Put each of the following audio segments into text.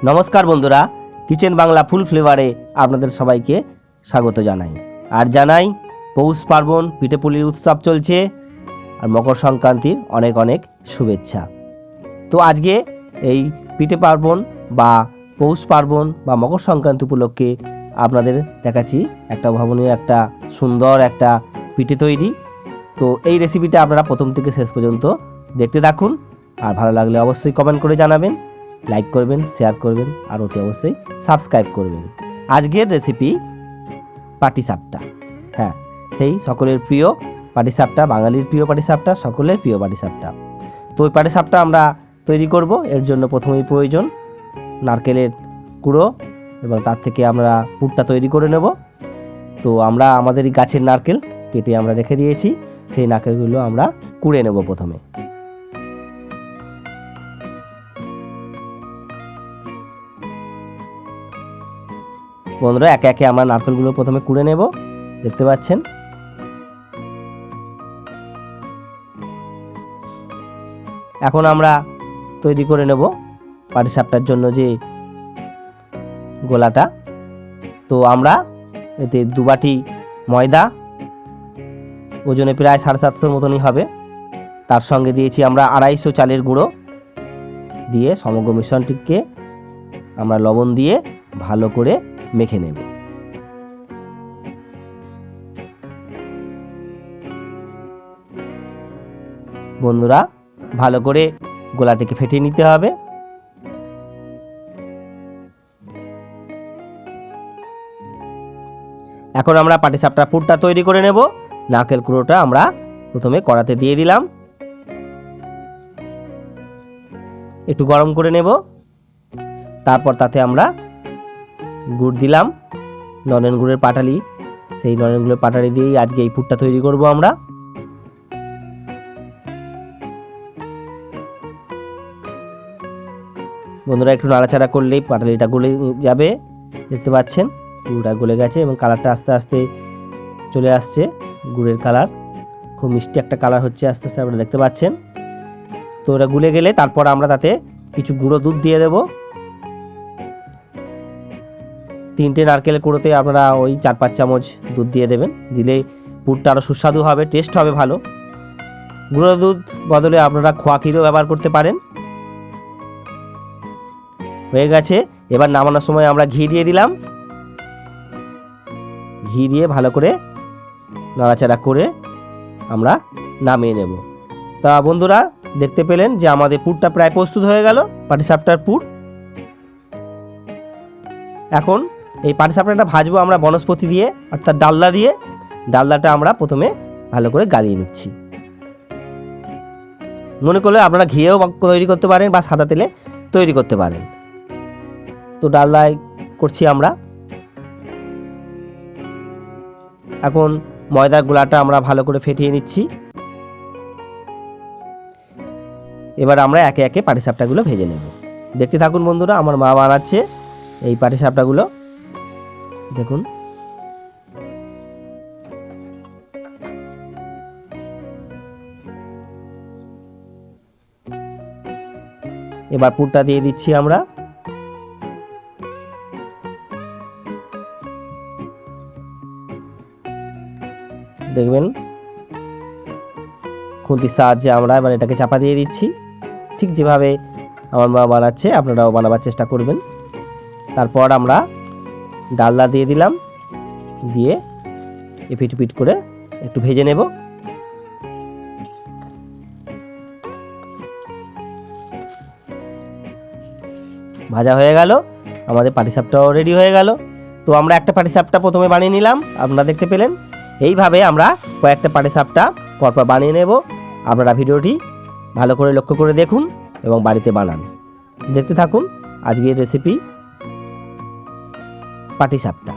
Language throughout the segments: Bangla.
নমস্কার বন্ধুরা, কিচেন বাংলা ফুল ফ্লেভারে আপনাদের সবাইকে স্বাগত জানাই। আর জানাই পৌষ পার্বণ, পিঠে পুলির উৎসব চলছে আর মকর সংক্রান্তির অনেক অনেক শুভেচ্ছা। তো আজকে এই পিঠে পার্বণ বা পৌষ পার্বণ বা মকর সংক্রান্তি উপলক্ষে আপনাদের দেখাচ্ছি একটা ভাবনীয়, একটা সুন্দর একটা পিঠে তৈরি। তো এই রেসিপিটা আপনারা প্রথম থেকে শেষ পর্যন্ত দেখতে থাকুন। আর ভালো লাগলে অবশ্যই কমেন্ট করে জানাবেন, লাইক করবেন, শেয়ার করবেন আর অতি অবশ্যই সাবস্ক্রাইব করবেন। আজকের রেসিপি পাটিসাপটা। হ্যাঁ, সেই সকলের প্রিয় পাটিসাপটা, বাঙালির প্রিয় পাটিসাপটা, সকলের প্রিয় পাটিসাপটা। তো ওই পাটিসাপটা আমরা তৈরি করব। এর জন্য প্রথমেই প্রয়োজন নারকেলের কুড়ো এবং তার থেকে আমরা পুরটা তৈরি করে নেব। তো আমরা আমাদের গাছের নারকেল কেটে আমরা রেখে দিয়েছি, সেই নারকেলগুলো আমরা কুড়ে নেব প্রথমে। বন্ধুরা, একে একে আমরা নারকেলগুলো প্রথমে কুড়ে নেব, দেখতে পাচ্ছেন। এখন আমরা তৈরি করে নেব পাটিসাপটার জন্য যে গোলাটা। তো আমরা এতে 2 বাটি ময়দা, ওজনে প্রায় 750 মতনই হবে। তার সঙ্গে দিয়েছি আমরা 250 চালের গুঁড়ো, দিয়ে সমগ্র মিশ্রণটিকে আমরা লবণ দিয়ে ভালো করে মেখে নেব। বন্ধুরা, ভালো করে গোলাটিকে ফেটিয়ে নিতে হবে। এখন আমরা পাটিসাপটার পুরটা তৈরি করে নেব। নারকেল কুড়োটা আমরা প্রথমে কড়াতে দিয়ে দিলাম, একটু গরম করে নেব। তারপর তাতে আমরা গুড় দিলাম, নলেন গুড়ের পাটালি। সেই নলেন গুড়ের পাটালি দিয়েই আজকে এই পুরটা তৈরি করব আমরা। বন্ধুরা, একটু নাড়াচাড়া করলেই পাটালিটা গলে যাবে। দেখতে পাচ্ছেন গুড়টা গলে গেছে এবং কালারটা আস্তে আস্তে চলে আসছে। গুড়ের কালার খুব মিষ্টি একটা কালার হচ্ছে আস্তে আস্তে, আপনারা দেখতে পাচ্ছেন। তো ওটা গুলে গেলে তারপর আমরা তাতে কিছু গুঁড়ো দুধ দিয়ে দেব। 3টে নারকেলের কুড়োতে আপনারা ওই 4-5 চামচ দুধ দিয়ে দেবেন। দিলে পুরটা আরও সুস্বাদু হবে, টেস্ট হবে ভালো। গুঁড়ো দুধ বদলে আপনারা খোয়া ক্ষীরও ব্যবহার করতে পারেন। হয়ে গেছে। এবার নামানোর সময় আমরা ঘি দিয়ে দিলাম। ঘি দিয়ে ভালো করে নাড়াচাড়া করে আমরা নামিয়ে নেব। তা বন্ধুরা, দেখতে পেলেন যে আমাদের পুরটা প্রায় প্রস্তুত হয়ে গেল, পাটিসাপটার পুর। এখন এই পাটিসাপটাটা ভাজবো আমরা বনস্পতি দিয়ে, অর্থাৎ ডালদা দিয়ে। ডালদাটা আমরা প্রথমে ভালো করে গালিয়ে নিচ্ছি। মনে করলে আপনারা ঘিয়েও তৈরি করতে পারেন বা সাদা তেলে তৈরি করতে পারেন। তো ডালদায় করছি আমরা। এখন ময়দার গোলাটা আমরা ভালো করে ফেটিয়ে নিচ্ছি। এবার আমরা একে একে পাটিসাপটাগুলো ভেজে নেব। দেখতে থাকুন বন্ধুরা, আমার মা বানাচ্ছে এই পাটিসাপটাগুলো। দেখুন, এবার পুরটা দিয়ে দিচ্ছি আমরা। দেখবেন খুন্তির সাহায্যে আমরা এবার এটাকে চাপা দিয়ে দিচ্ছি। ঠিক যেভাবে আমার মা বানাচ্ছে আপনারাও বানাবার চেষ্টা করবেন। তারপর আমরা ডালদা দিয়ে দিলাম, দিয়ে এপিট পিট করে একটু ভেজে নেব। ভাজা হয়ে গেল, আমাদের পাটিসাপটাও রেডি হয়ে গেল। তো আমরা একটা পাটিসাপটা প্রথমে বানিয়ে নিলাম, আপনারা দেখতে পেলেন। এইভাবে আমরা কয়েকটা পাটিসাপটা পরপর বানিয়ে নেব। আপনারা ভিডিওটি ভালো করে লক্ষ্য করে দেখুন এবং বাড়িতে বানান। দেখতে থাকুন আজকের রেসিপি পাটিসাপটা।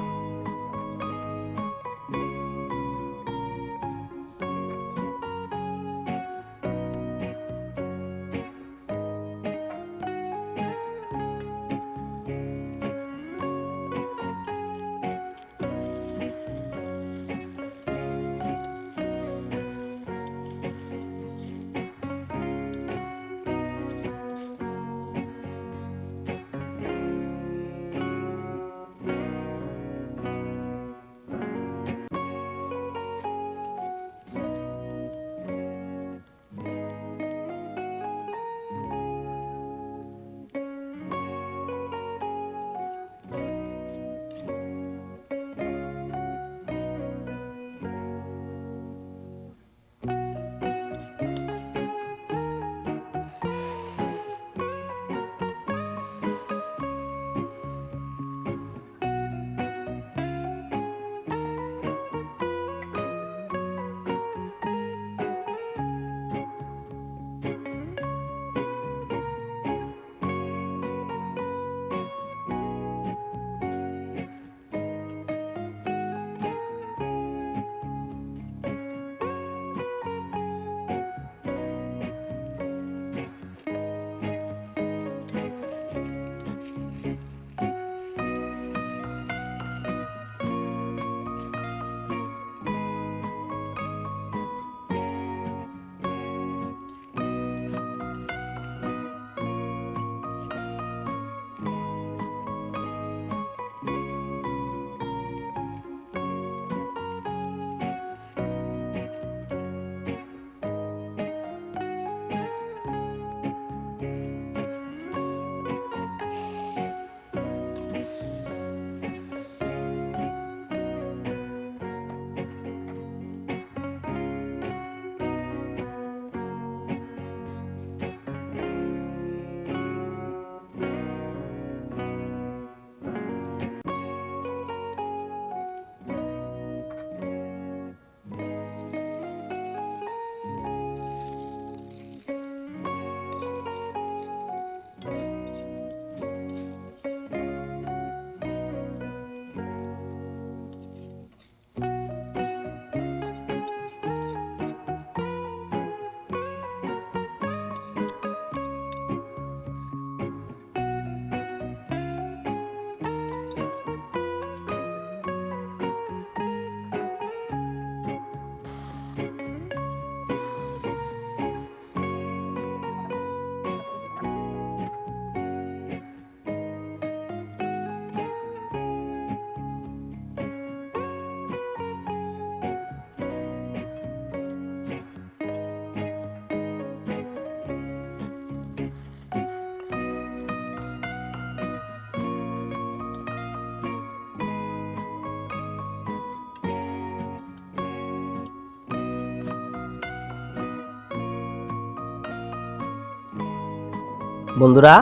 বন্ধুরা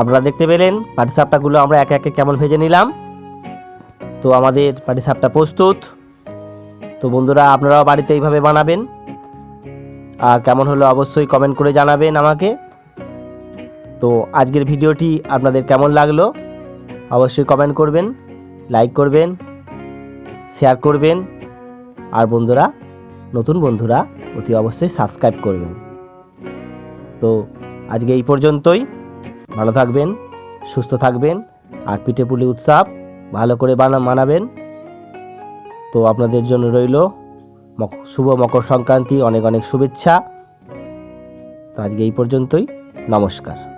আপনারা দেখতে পেলেন পাটিসাপটাগুলো আমরা একে একে কেমন ভেজে নিলাম। তো আমাদের পাটিসাপটা প্রস্তুত। তো বন্ধুরা আপনারাও বাড়িতে এইভাবে বানাবেন, আর কেমন হলো অবশ্যই কমেন্ট করে জানাবেন আমাকে। তো আজকের ভিডিওটি আপনাদের কেমন লাগলো অবশ্যই কমেন্ট করবেন, লাইক করবেন, শেয়ার করবেন, আর বন্ধুরা নতুন বন্ধুরা অতি অবশ্যই সাবস্ক্রাইব করবেন। তো আজকে এই পর্যন্তই। ভালো থাকবেন, সুস্থ থাকবেন, আর পিঠে পুলি উৎসব ভালো করে মানাবেন। তো আপনাদের জন্য রইল শুভ মকর সংক্রান্তি অনেক অনেক শুভেচ্ছা। তো আজকে এই পর্যন্তই। নমস্কার।